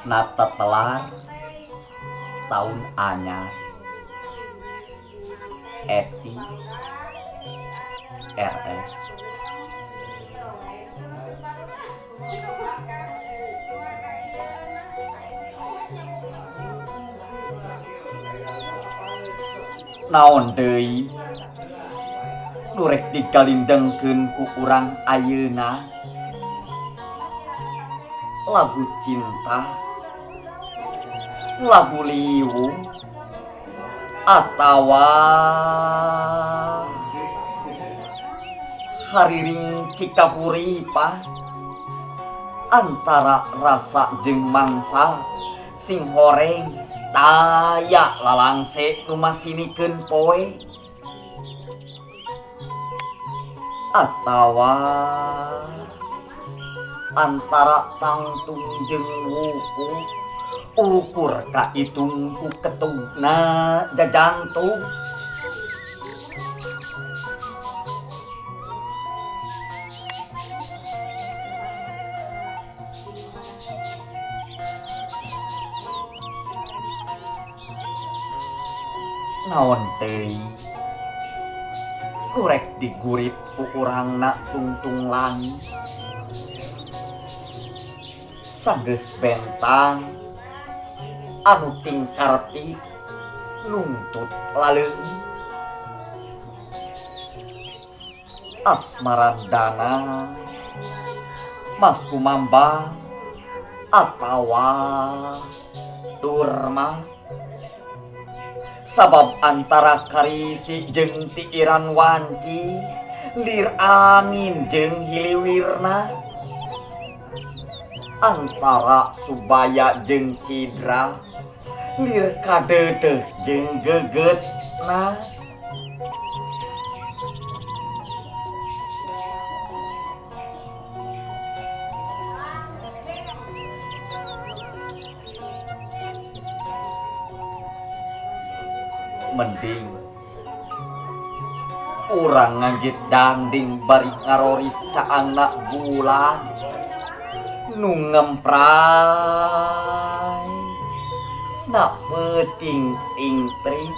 Nata telar tahun anyar Eti RS naon deui nu rek digalindengkeun ku urang ayeuna lagu cinta lagu liwu atawa hariring cikapuri pa antara rasa jeung mangsa sing horeng taya lalangse nu masinikeun poe atawa antara tangtung jeung wuku ukur kahitung ku ketungna jajantung naon teh kurek digurit ku urangna tungtung langit sanggeus bentang anu tingkarti nuntut laleung asmarandana mas kumambang atawa turma sabab antara karisi jeung tiiran wanci lir angin jeung hiliwirna antara subaya jeung cidra lir kadedeh jeung gegetna mending urang ngagit danding bari ngaroris caangna bulan nu ngempray na peuting ting-tring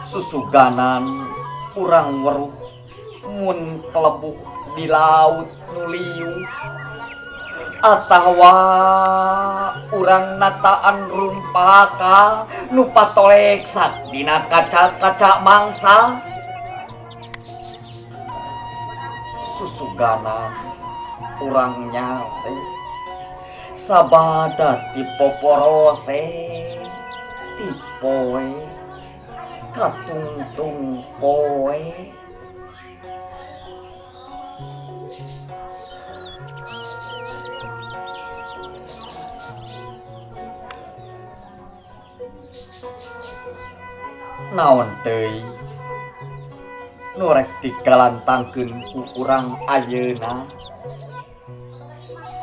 susuganan urang weruh mun kelebuk di laut nu liu atawa urang nataan rumpaka nu patoleksak dina kaca-kaca mangsa susuganan urang nyase sabada tipoporose tipoe katungtung poe naon teuing nu rek digalantangkeun ku urang ayeuna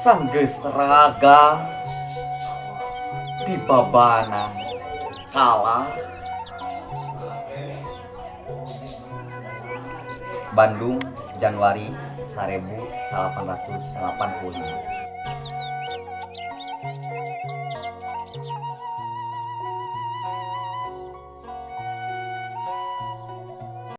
sanggeus raga di babana kala Bandung Januari 1885.